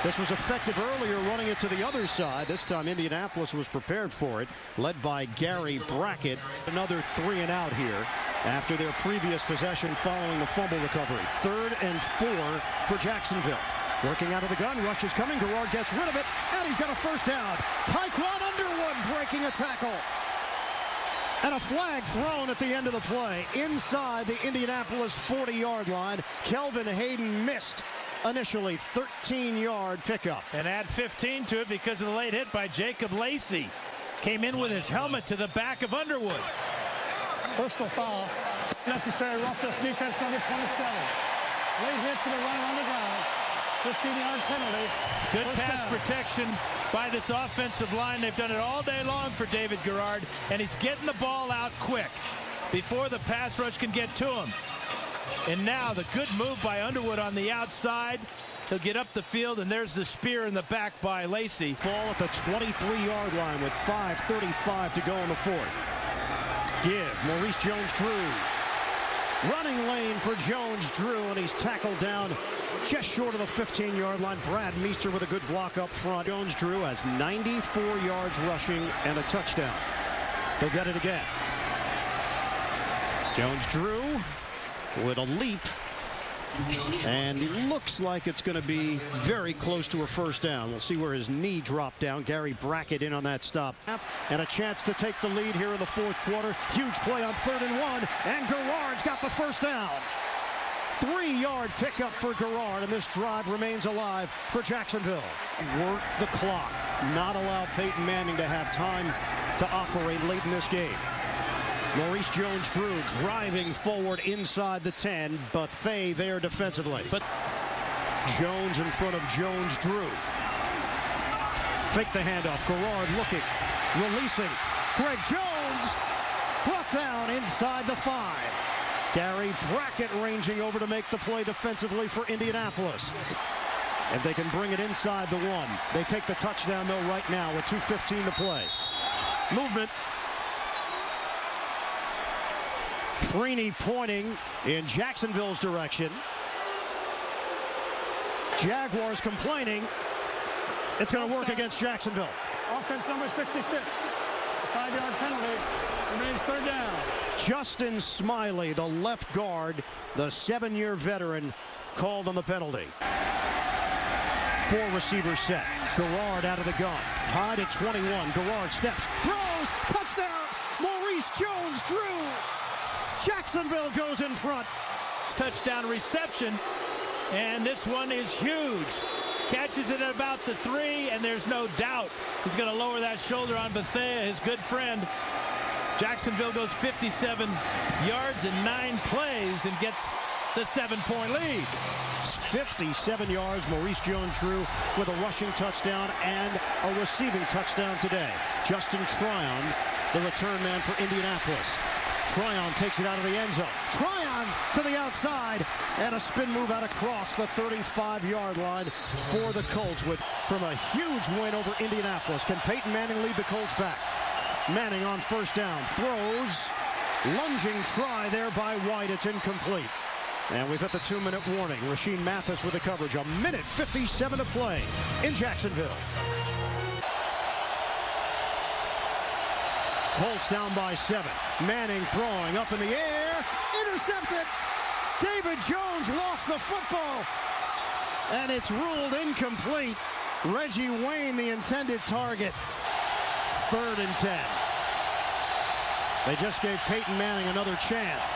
This was effective earlier, running it to the other side. This time Indianapolis was prepared for it, led by Gary Brackett. Another 3 and out here after their previous possession following the fumble recovery. 3rd and 4 for Jacksonville. Working out of the gun, rush is coming. Garrard gets rid of it, and he's got a first down. Tyquan Underwood breaking a tackle. And a flag thrown at the end of the play inside the Indianapolis 40-yard line. Kelvin Hayden missed initially. 13-yard pickup. And add 15 to it because of the late hit by Jacob Lacey. Came in with his helmet to the back of Underwood. Personal foul. Necessary roughness defense number 27. Late hit to the runner on the ground. 15-yard penalty. Good pass protection by this offensive line. They've done it all day long for David Garrard, and he's getting the ball out quick before the pass rush can get to him. And now the good move by Underwood on the outside. He'll get up the field, and there's the spear in the back by Lacey. Ball at the 23-yard line with 5:35 to go in the fourth. Give Maurice Jones-Drew. Running lane for Jones-Drew, and he's tackled down just short of the 15-yard line. Brad Meester with a good block up front. Jones-Drew has 94 yards rushing and a touchdown. They'll get it again. Jones-Drew with a leap, and he looks like it's going to be very close to a first down. We'll see where his knee dropped down. Gary Brackett in on that stop, and a chance to take the lead here in the fourth quarter. Huge play on 3rd and 1, and Garrard's got the first down. 3-yard pickup for Garrard, and this drive remains alive for Jacksonville. Work the clock, not allow Peyton Manning to have time to operate late in this game. Maurice Jones-Drew driving forward inside the 10. Bethea there defensively. But Jones in front of Jones-Drew. Fake the handoff. Garrard looking. Releasing. Greg Jones brought down inside the 5. Gary Brackett ranging over to make the play defensively for Indianapolis. If they can bring it inside the 1. They take the touchdown, though, right now with 2:15 to play. Movement. Freeney pointing in Jacksonville's direction. Jaguars complaining. It's going to work against Jacksonville. Offense number 66. A 5-yard penalty. Remains 3rd down. Justin Smiley, the left guard, the 7-year veteran, called on the penalty. 4 receivers set. Garrard out of the gun. Tied at 21. Garrard steps, throws, touchdown. Maurice Jones-Drew. Jacksonville goes in front. Touchdown reception, and this one is huge. Catches it at about the 3, and there's no doubt he's going to lower that shoulder on Bethea, his good friend. Jacksonville goes 57 yards in 9 plays and gets the 7-point lead. 57 yards. Maurice Jones-Drew with a rushing touchdown and a receiving touchdown today. Justin Tryon, the return man for Indianapolis. Tryon takes it out of the end zone. Tryon on to the outside, and a spin move out across the 35-yard line for the Colts from a huge win over Indianapolis. Can Peyton Manning lead the Colts back? Manning on first down, throws, lunging try there by White. It's incomplete. And we've hit the 2-minute warning. Rasheed Mathis with the coverage. 1:57 to play in Jacksonville. Colts down by 7. Manning throwing up in the air. Intercepted. David Jones lost the football. And it's ruled incomplete. Reggie Wayne, the intended target. 3rd and 10. They just gave Peyton Manning another chance.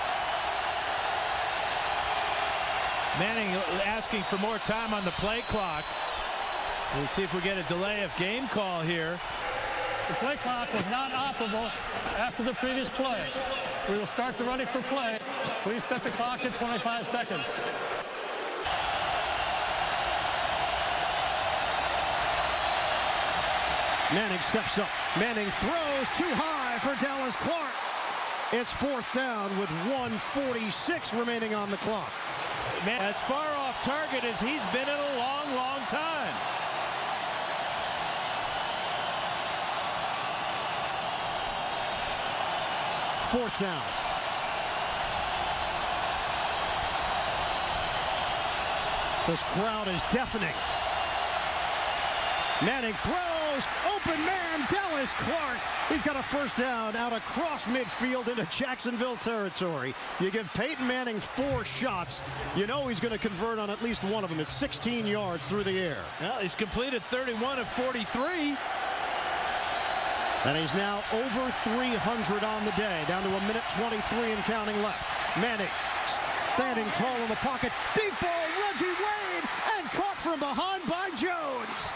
Manning asking for more time on the play clock. We'll see if we get a delay of game call here. The play clock was not operable after the previous play. We will start the ready for play. Please set the clock at 25 seconds. Manning steps up. Manning throws too high for Dallas Clark. It's 4th down with 1:46 remaining on the clock. As far off target as he's been in a long, long time. Fourth down. This crowd is deafening. Manning throws, open man, Dallas Clark. He's got a first down out across midfield into Jacksonville territory. You give Peyton Manning 4 shots. You know he's going to convert on at least one of them. It's 16 yards through the air. Well, he's completed 31 of 43. And he's now over 300 on the day, down to 1:23 and counting left. Manning standing tall in the pocket. Deep ball, Reggie Wayne, and caught from behind by Jones.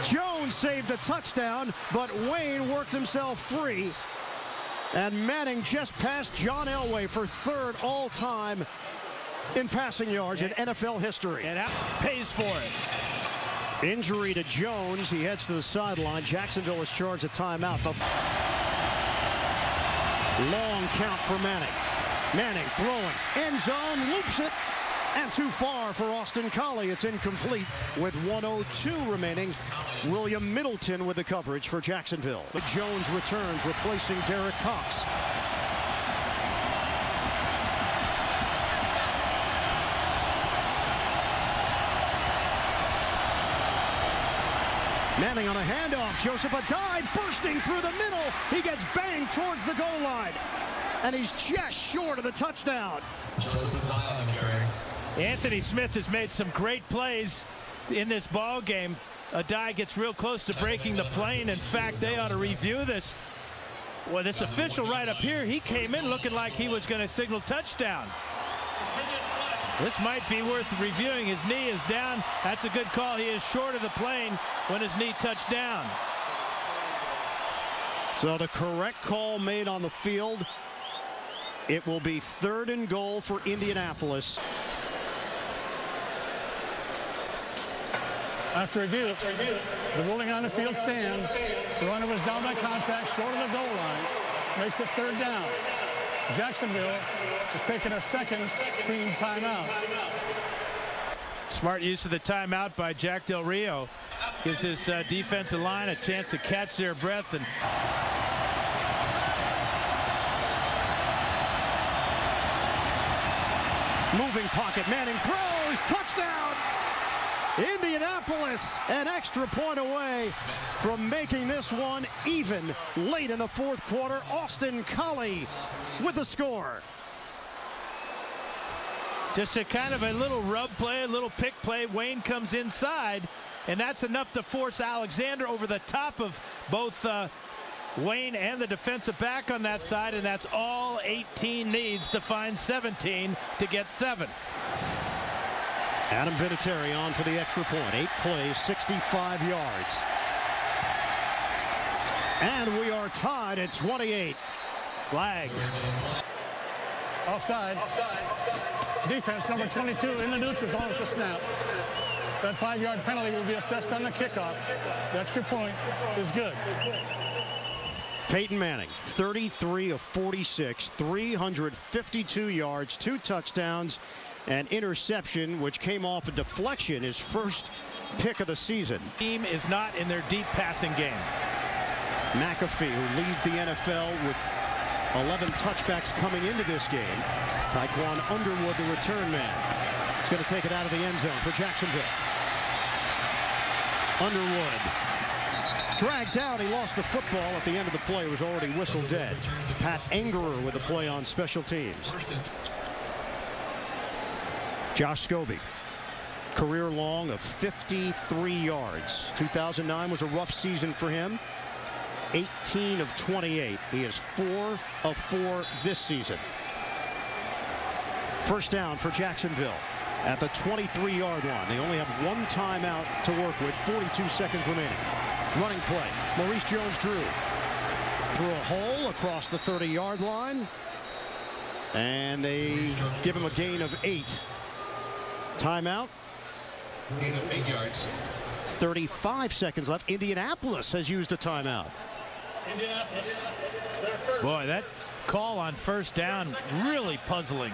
Jones saved the touchdown, but Wayne worked himself free. And Manning just passed John Elway for 3rd all-time in passing yards in NFL history. And pays for it. Injury to Jones. He heads to the sideline. Jacksonville has charged a timeout. The long count for Manning. Manning throwing. End zone. Loops it. And too far for Austin Collie. It's incomplete with 1:02 remaining. William Middleton with the coverage for Jacksonville. But Jones returns, replacing Derek Cox. Manning on a handoff. Joseph Adai bursting through the middle. He gets banged towards the goal line. And he's just short of the touchdown. Joseph Adai on the carry. Anthony Smith has made some great plays in this ball game. Adai gets real close to breaking the plane. In fact, they ought to review this. Well, this official right up here, he came in looking like he was going to signal touchdown. This might be worth reviewing. His knee is down. That's a good call. He is short of the plane when his knee touched down. So the correct call made on the field. It will be 3rd and goal for Indianapolis. After review, the ruling on the field stands. The runner was down by contact, short of the goal line. Makes it 3rd down. Jacksonville is taking a 2nd team timeout. Smart use of the timeout by Jack Del Rio. Gives his defensive line a chance to catch their breath. And moving pocket. Manning throws. Touchdown. Indianapolis an extra point away from making this one even late in the 4th quarter. Austin Collie with the score. just a kind of a little rub play, a little pick play. Wayne comes inside, and that's enough to force Alexander over the top of both Wayne and the defensive back on that side, and that's all 18 needs to find 17 to get 7. Adam Vinatieri on for the extra point. 8 plays, 65 yards. And we are tied at 28. Flag. Offside. Defense number 22 in the neutral zone at the snap. That 5-yard penalty will be assessed on the kickoff. The extra point is good. Peyton Manning, 33 of 46, 352 yards, 2 touchdowns, an interception, which came off a deflection, his first pick of the season. Team is not in their deep passing game. McAfee, who leads the NFL with 11 touchbacks coming into this game. Tyquan Underwood, the return man. He's going to take it out of the end zone for Jacksonville. Underwood dragged out. He lost the football at the end of the play. It was already whistled dead. Pat Angerer with the play on special teams. Josh Scobie, career long of 53 yards. 2009 was a rough season for him. 18 of 28. He is 4 of 4 this season. First down for Jacksonville at the 23-yard line. They only have 1 timeout to work with, 42 seconds remaining. Running play. Maurice Jones-Drew through a hole across the 30-yard line. And they give him a gain of 8. Timeout. Gain of 8 yards. 35 seconds left. Indianapolis has used a timeout. Boy, that call on first down really puzzling.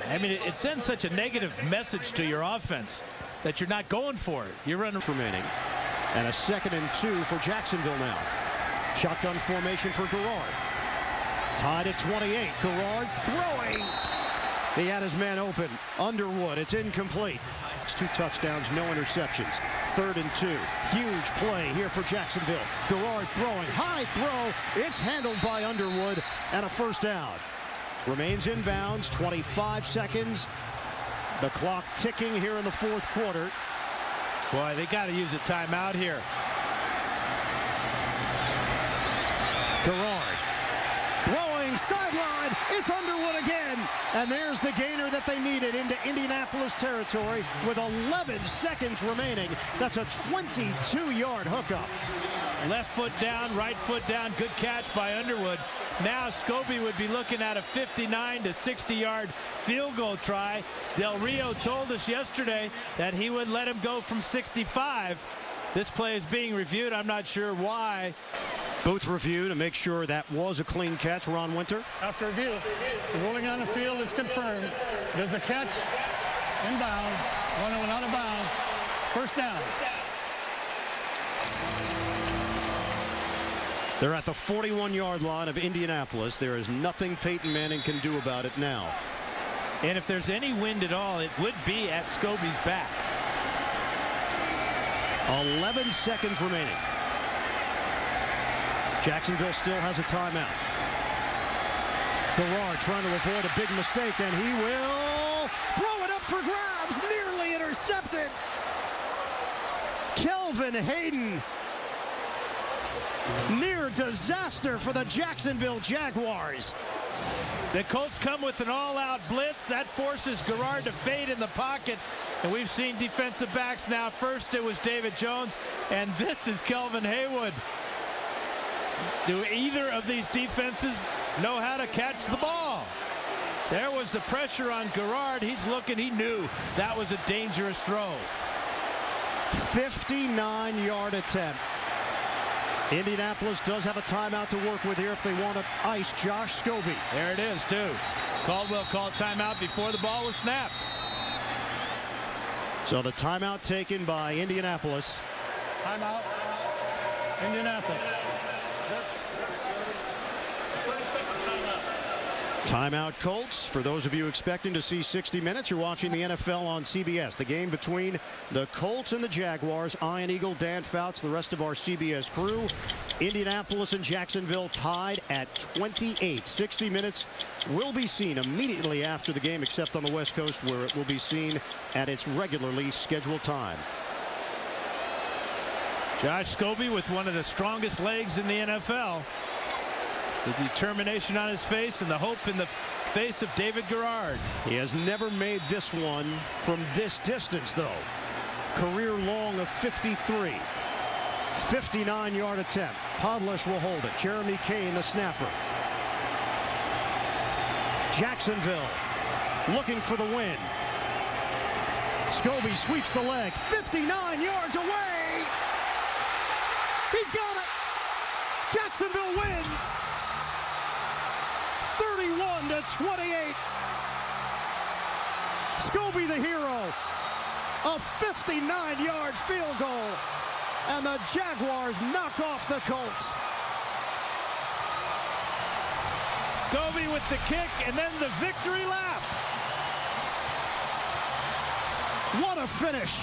I mean, it sends such a negative message to your offense that you're not going for it. You're running. Remaining. And a 2nd and 2 for Jacksonville now. Shotgun formation for Garrard. Tied at 28. Garrard throwing. He had his man open. Underwood. It's incomplete. It's 2 touchdowns, no interceptions. 3rd and 2. Huge play here for Jacksonville. Garrard throwing. High throw. It's handled by Underwood. And a first down. Remains inbounds. 25 seconds. The clock ticking here in the 4th quarter. Boy, they got to use a timeout here. Garrard throwing sideline. It's Underwood again. And there's the gainer that they needed into Indianapolis territory with 11 seconds remaining. That's a 22-yard hookup. Left foot down, right foot down. Good catch by Underwood. Now Scobie would be looking at a 59 to 60-yard field goal try. Del Rio told us yesterday that he would let him go from 65. This play is being reviewed. I'm not sure why. Both review to make sure that was a clean catch. Ron Winter. After review, the ruling on the field is confirmed. There's a catch, inbounds, one went out of bounds, first down. They're at the 41-yard line of Indianapolis. There is nothing Peyton Manning can do about it now. And if there's any wind at all, it would be at Scobie's back. 11 seconds remaining. Jacksonville still has a timeout. Garrard trying to avoid a big mistake, and he will throw it up for grabs. Nearly intercepted. Kelvin Hayden. Near disaster for the Jacksonville Jaguars. The Colts come with an all-out blitz. That forces Garrard to fade in the pocket. And we've seen defensive backs now. First it was David Jones, and this is Kelvin Haywood. Do either of these defenses know how to catch the ball? There was the pressure on Garrard. He's looking. He knew that was a dangerous throw. 59-yard attempt. Indianapolis does have a timeout to work with here if they want to ice Josh Scobie. There it is, too. Caldwell called timeout before the ball was snapped. So the timeout taken by Indianapolis. Timeout, Indianapolis. Timeout Colts. For those of you expecting to see 60 minutes, you're watching the NFL on CBS. The game between the Colts and the Jaguars. Ian Eagle, Dan Fouts, the rest of our CBS crew. Indianapolis and Jacksonville tied at 28. 60 minutes will be seen immediately after the game, except on the West Coast, where it will be seen at its regularly scheduled time. Josh Scobie with one of the strongest legs in the NFL. The determination on his face and the hope in the face of David Garrard. He has never made this one from this distance, though. Career long of 53. 59-yard attempt. Podlesh will hold it. Jeremy Kane, the snapper. Jacksonville looking for the win. Scobie sweeps the leg. 59 yards away. He's got it. Jacksonville wins 31-28. Scobie the hero. A 59-yard field goal. And the Jaguars knock off the Colts. Scobie with the kick and then the victory lap. What a finish.